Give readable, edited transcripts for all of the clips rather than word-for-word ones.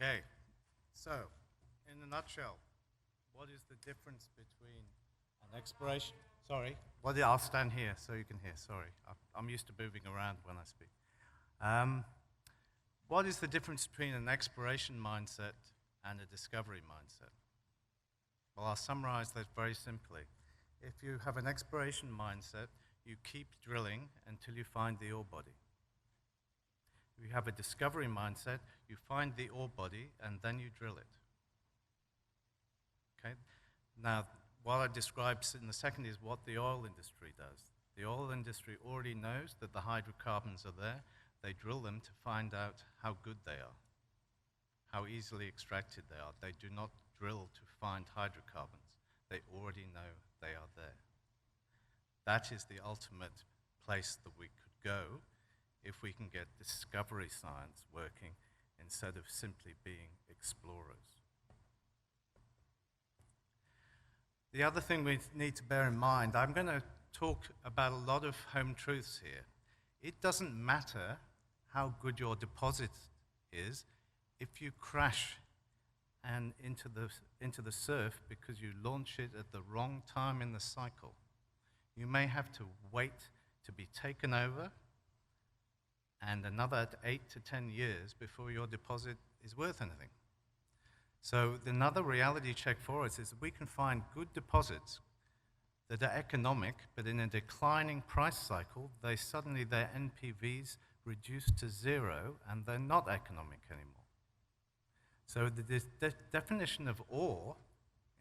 Okay, so in a nutshell, what is the difference between an expiration? Sorry, I'll stand here so you can hear. Sorry, I'm used to moving around when I speak. What is the difference between an expiration mindset and a discovery mindset? Well, I'll summarize that very simply. If you have an exploration mindset, you keep drilling until you find the ore body. If you have a discovery mindset, you find the ore body and then you drill it. Okay? Now, what I described in the second is what the oil industry does. The oil industry already knows that the hydrocarbons are there. They drill them to find out how good they are, how easily extracted they are. They do not drill to find hydrocarbons. They already know they are there. That is the ultimate place that we could go if we can get discovery science working instead of simply being explorers. The other thing we need to bear in mind, I'm going to talk about a lot of home truths here. It doesn't matter how good your deposit is if you crash and into the surf because you launch it at the wrong time in the cycle. You may have to wait to be taken over and another 8 to 10 years before your deposit is worth anything. So another reality check for us is that we can find good deposits that are economic, but in a declining price cycle, suddenly their NPVs reduce to zero and they're not economic anymore. So the definition of ore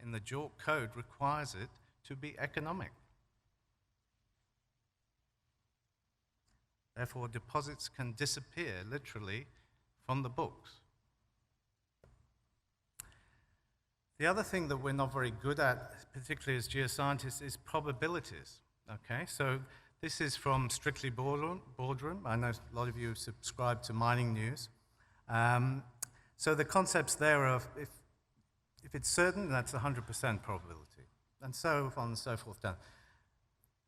in the JORC code requires it to be economic. Therefore, deposits can disappear literally from the books. The other thing that we're not very good at, particularly as geoscientists, is probabilities. Okay, so this is from Strictly Boardroom. I know a lot of you subscribe to Mining News. So the concepts there of if it's certain, that's 100% probability, and so on and so forth down.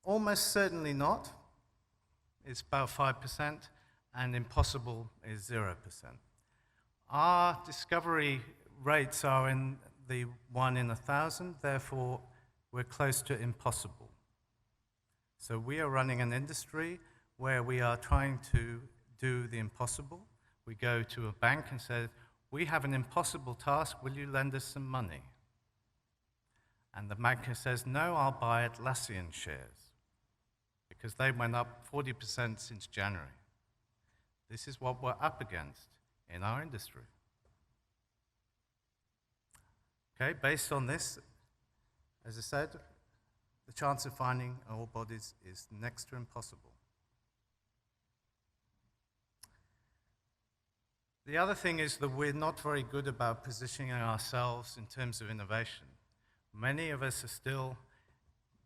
Almost certainly not is about 5%, and impossible is 0%. Our discovery rates are in the 1 in 1,000, therefore we're close to impossible. So we are running an industry where we are trying to do the impossible. We go to a bank and say, we have an impossible task, will you lend us some money? And the banker says, no, I'll buy Atlassian shares, because they went up 40% since January. This is what we're up against in our industry. Okay, based on this, as I said, the chance of finding ore bodies is next to impossible. The other thing is that we're not very good about positioning ourselves in terms of innovation. Many of us are still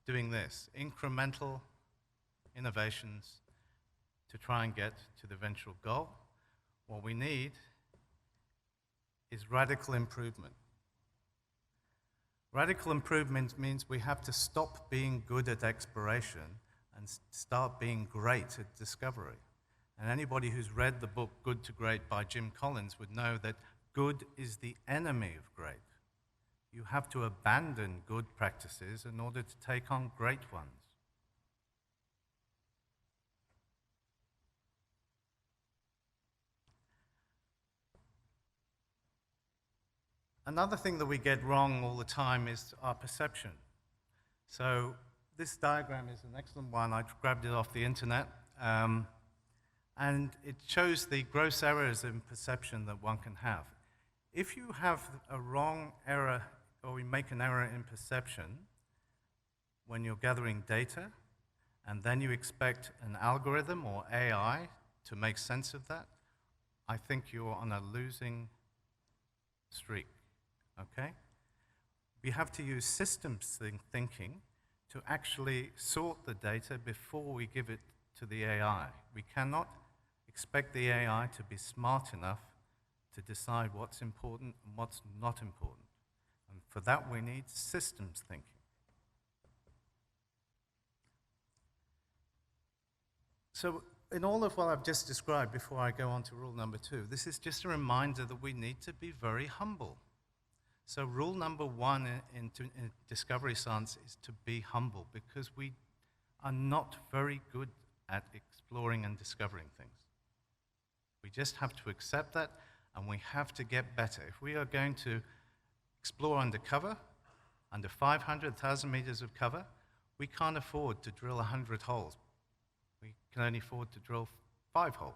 doing this, incremental innovations to try and get to the eventual goal. What we need is radical improvement. Radical improvement means we have to stop being good at exploration and start being great at discovery. And anybody who's read the book Good to Great by Jim Collins would know that good is the enemy of great. You have to abandon good practices in order to take on great ones. Another thing that we get wrong all the time is our perception. So this diagram is an excellent one. I grabbed it off the internet. And it shows the gross errors in perception that one can have. If you have a wrong error, or you make an error in perception when you're gathering data, and then you expect an algorithm or AI to make sense of that, I think you're on a losing streak. Okay? We have to use systems thinking to actually sort the data before we give it to the AI. We cannot expect the AI to be smart enough to decide what's important and what's not important. And for that, we need systems thinking. So in all of what I've just described, before I go on to rule number 2, this is just a reminder that we need to be very humble. So rule number 1 in discovery science is to be humble, because we are not very good at exploring and discovering things. We just have to accept that, and we have to get better. If we are going to explore undercover, under 500,000 meters of cover, we can't afford to drill 100 holes. We can only afford to drill 5 holes.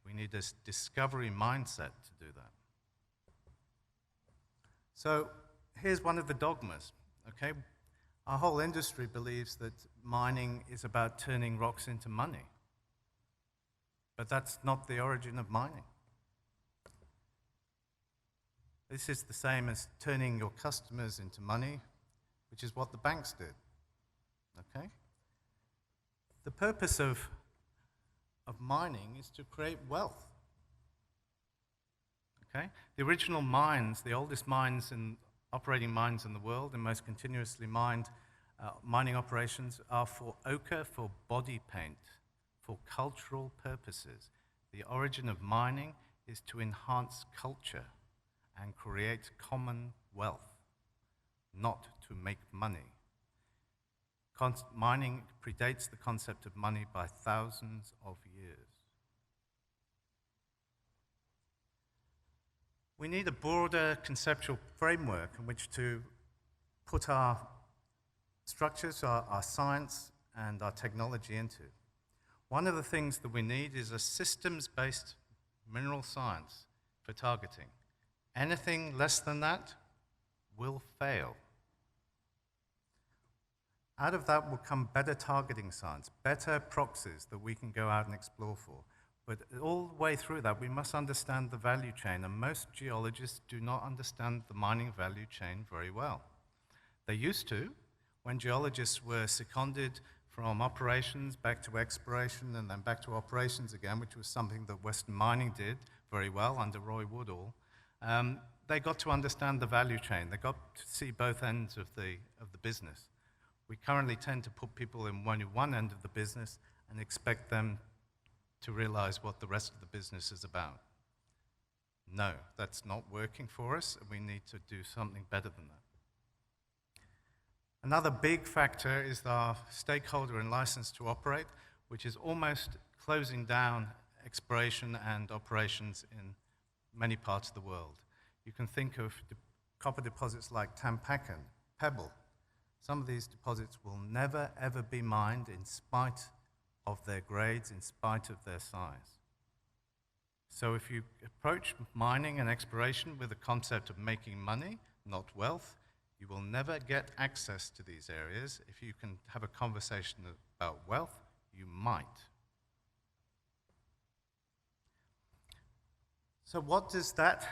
We need this discovery mindset to do that. So here's one of the dogmas, okay? Our whole industry believes that mining is about turning rocks into money. But that's not the origin of mining. This is the same as turning your customers into money, which is what the banks did, okay? The purpose of mining is to create wealth, okay? The original mines, the oldest mines and operating mines in the world, and most continuously mined mining operations are for ochre, for body paint, for cultural purposes. The origin of mining is to enhance culture and create common wealth, not to make money. Mining predates the concept of money by thousands of years. We need a broader conceptual framework in which to put our structures, our science, and our technology into. One of the things that we need is a systems-based mineral science for targeting. Anything less than that will fail. Out of that will come better targeting science, better proxies that we can go out and explore for. But all the way through that, we must understand the value chain, and most geologists do not understand the mining value chain very well. They used to, when geologists were seconded from operations back to exploration and then back to operations again, which was something that Western mining did very well under Roy Woodall. They got to understand the value chain. They got to see both ends of the business. We currently tend to put people in one end of the business and expect them to realize what the rest of the business is about. No, that's not working for us, and we need to do something better than that. Another big factor is our stakeholder and license to operate, which is almost closing down exploration and operations in many parts of the world. You can think of copper deposits like Tampakan, Pebble. Some of these deposits will never, ever be mined in spite of their grades, in spite of their size. So if you approach mining and exploration with the concept of making money, not wealth, you will never get access to these areas. If you can have a conversation about wealth, you might. So what does that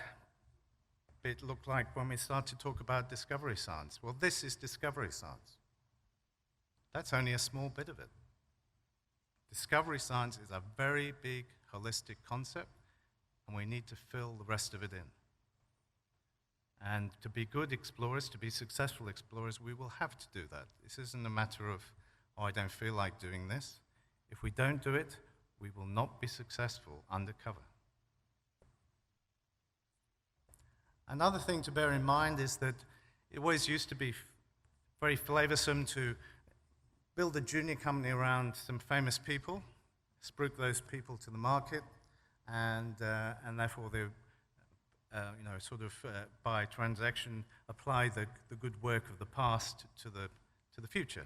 bit look like when we start to talk about discovery science? Well, this is discovery science. That's only a small bit of it. Discovery science is a very big, holistic concept, and we need to fill the rest of it in. And to be good explorers, to be successful explorers, we will have to do that. This isn't a matter of, oh, I don't feel like doing this. If we don't do it, we will not be successful undercover. Another thing to bear in mind is that it always used to be very flavoursome to build a junior company around some famous people, spruik those people to the market, and therefore they by transaction, apply the good work of the past to the future.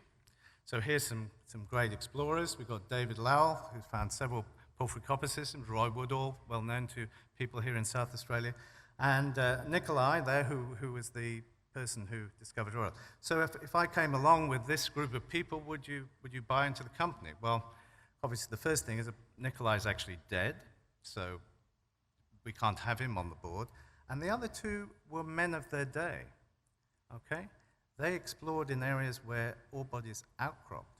So here's some great explorers. We've got David Lowell, who found several porphyry copper systems, Roy Woodall, well known to people here in South Australia, and Nikolai there, who was the person who discovered oil. So if I came along with this group of people, would you buy into the company? Well, obviously the first thing is that Nikolai is actually dead, so we can't have him on the board. And the other two were men of their day, okay? They explored in areas where ore bodies outcropped,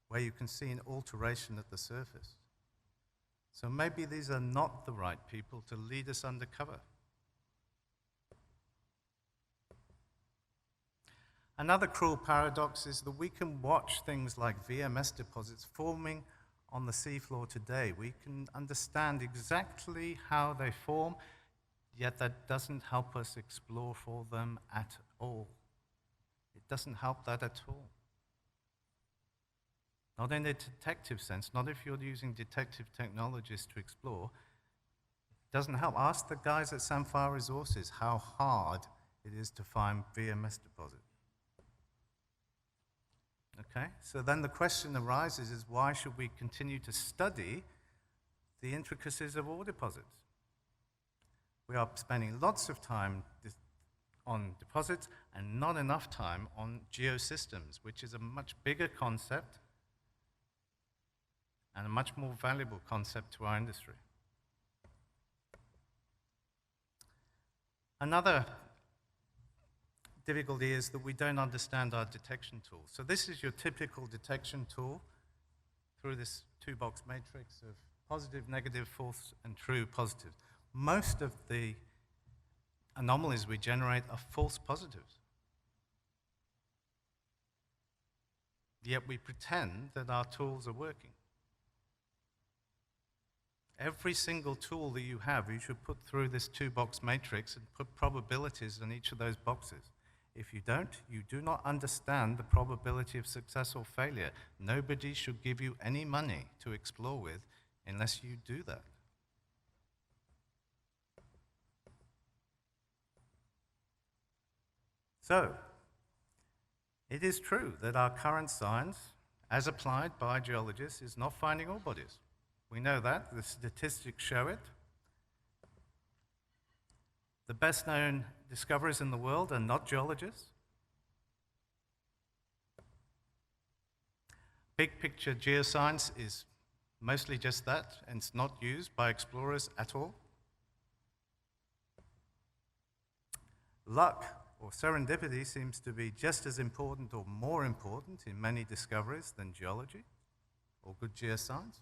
where you can see an alteration at the surface. So maybe these are not the right people to lead us undercover. Another cruel paradox is that we can watch things like VMS deposits forming on the seafloor today. We can understand exactly how they form, yet that doesn't help us explore for them at all. It doesn't help that at all. Not in a detective sense, not if you're using detective technologies to explore. It doesn't help. Ask the guys at Samphire Resources how hard it is to find VMS deposits. Okay, so then the question arises is why should we continue to study the intricacies of ore deposits? We are spending lots of time on deposits and not enough time on geosystems, which is a much bigger concept and a much more valuable concept to our industry. Another difficulty is that we don't understand our detection tools. So this is your typical detection tool through this two-box matrix of positive, negative, false, and true positives. Most of the anomalies we generate are false positives. Yet we pretend that our tools are working. Every single tool that you have, you should put through this two-box matrix and put probabilities in each of those boxes. If you don't, you do not understand the probability of success or failure. Nobody should give you any money to explore with unless you do that. So, it is true that our current science, as applied by geologists, is not finding ore bodies. We know that. The statistics show it. The best known discoveries in the world are not geologists. Big picture geoscience is mostly just that, and it's not used by explorers at all. Luck or serendipity seems to be just as important or more important in many discoveries than geology or good geoscience.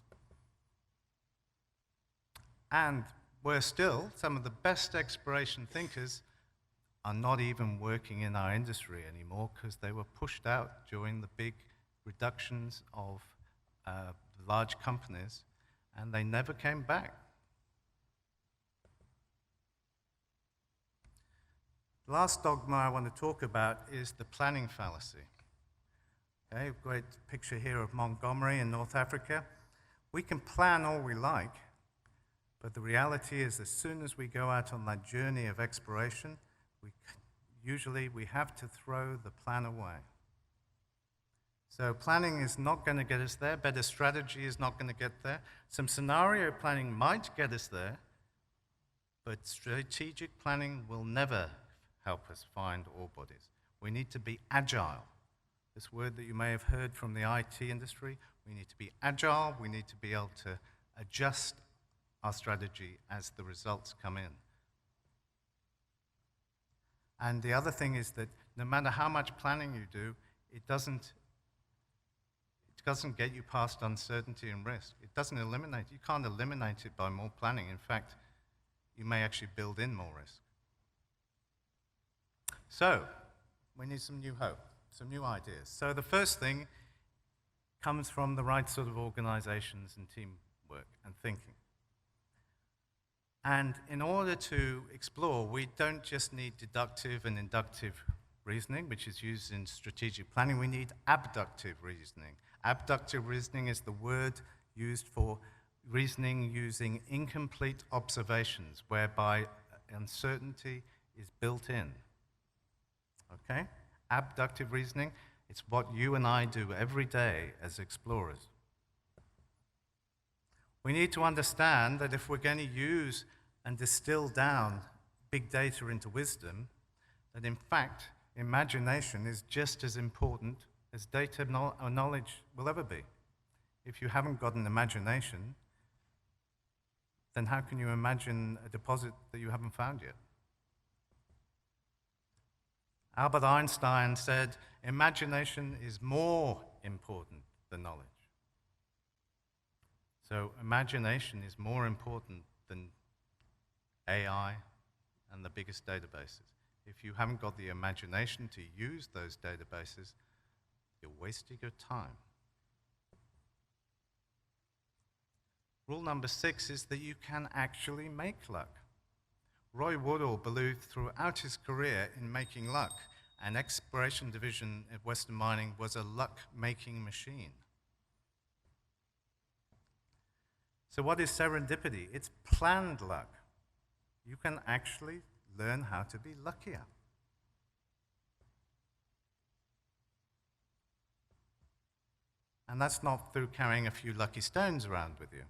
And worse still, some of the best exploration thinkers are not even working in our industry anymore because they were pushed out during the big reductions of large companies, and they never came back. The last dogma I want to talk about is the planning fallacy. Okay, great picture here of Montgomery in North Africa. We can plan all we like, but the reality is as soon as we go out on that journey of exploration, usually we have to throw the plan away. So planning is not going to get us there. Better strategy is not going to get there. Some scenario planning might get us there, but strategic planning will never help us find ore bodies. We need to be agile. This word that you may have heard from the IT industry, we need to be agile. We need to be able to adjust our strategy as the results come in. And the other thing is that no matter how much planning you do, it doesn't get you past uncertainty and risk. It doesn't eliminate. You can't eliminate it by more planning. In fact, you may actually build in more risk. So, we need some new hope, some new ideas. So the first thing comes from the right sort of organizations and teamwork and thinking. And in order to explore, we don't just need deductive and inductive reasoning, which is used in strategic planning. We need abductive reasoning. Abductive reasoning is the word used for reasoning using incomplete observations, whereby uncertainty is built in. Okay? Abductive reasoning, it's what you and I do every day as explorers. We need to understand that if we're going to use and distill down big data into wisdom, that in fact, imagination is just as important as data or knowledge will ever be. If you haven't got an imagination, then how can you imagine a deposit that you haven't found yet? Albert Einstein said, imagination is more important than knowledge. So imagination is more important than AI and the biggest databases. if you haven't got the imagination to use those databases, you're wasting your time. Rule number 6 is that you can actually make luck. Roy Woodall believed throughout his career in making luck, and Expiration division at Western Mining was a luck-making machine. So what is serendipity? It's planned luck. You can actually learn how to be luckier. And that's not through carrying a few lucky stones around with you.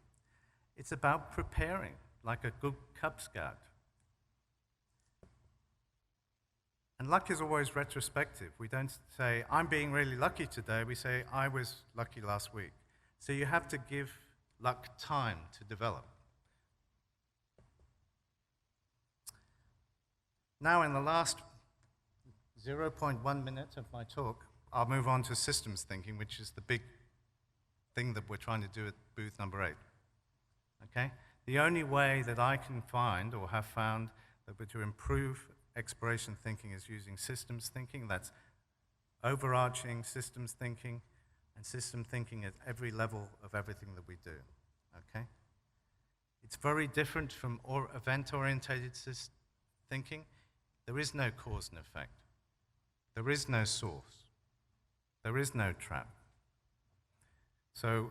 It's about preparing, like a good Cub Scout. And luck is always retrospective. We don't say, I'm being really lucky today. We say, I was lucky last week. So you have to give luck time to develop. Now, in the last 0.1 minute of my talk, I'll move on to systems thinking, which is the big thing that we're trying to do at booth number 8. Okay? The only way that I can find or have found that we're to improve exploration thinking is using systems thinking. That's overarching systems thinking and system thinking at every level of everything that we do. Okay? It's very different from event-oriented thinking. There is no cause and effect. There is no source. There is no trap. So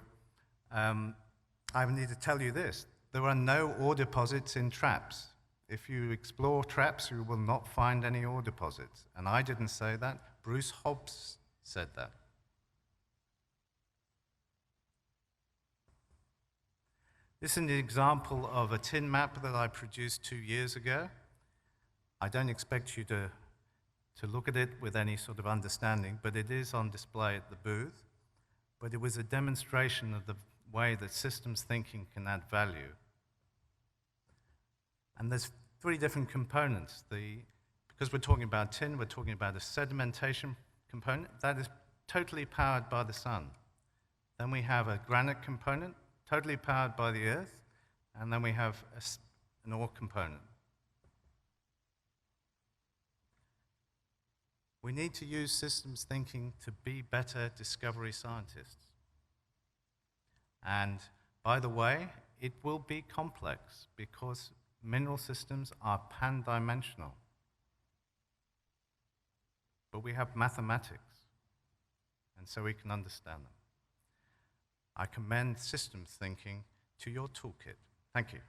I need to tell you this. There are no ore deposits in traps. If you explore traps, you will not find any ore deposits. And I didn't say that. Bruce Hobbs said that. This is an example of a tin map that I produced 2 years ago. I don't expect you to look at it with any sort of understanding, but it is on display at the booth. But it was a demonstration of the way that systems thinking can add value. And there's 3 different components. Because we're talking about tin, we're talking about a sedimentation component that is totally powered by the sun. Then we have a granite component, totally powered by the earth. And then we have an ore component. We need to use systems thinking to be better discovery scientists. And by the way, it will be complex because mineral systems are pan-dimensional. But we have mathematics, and so we can understand them. I commend systems thinking to your toolkit. Thank you.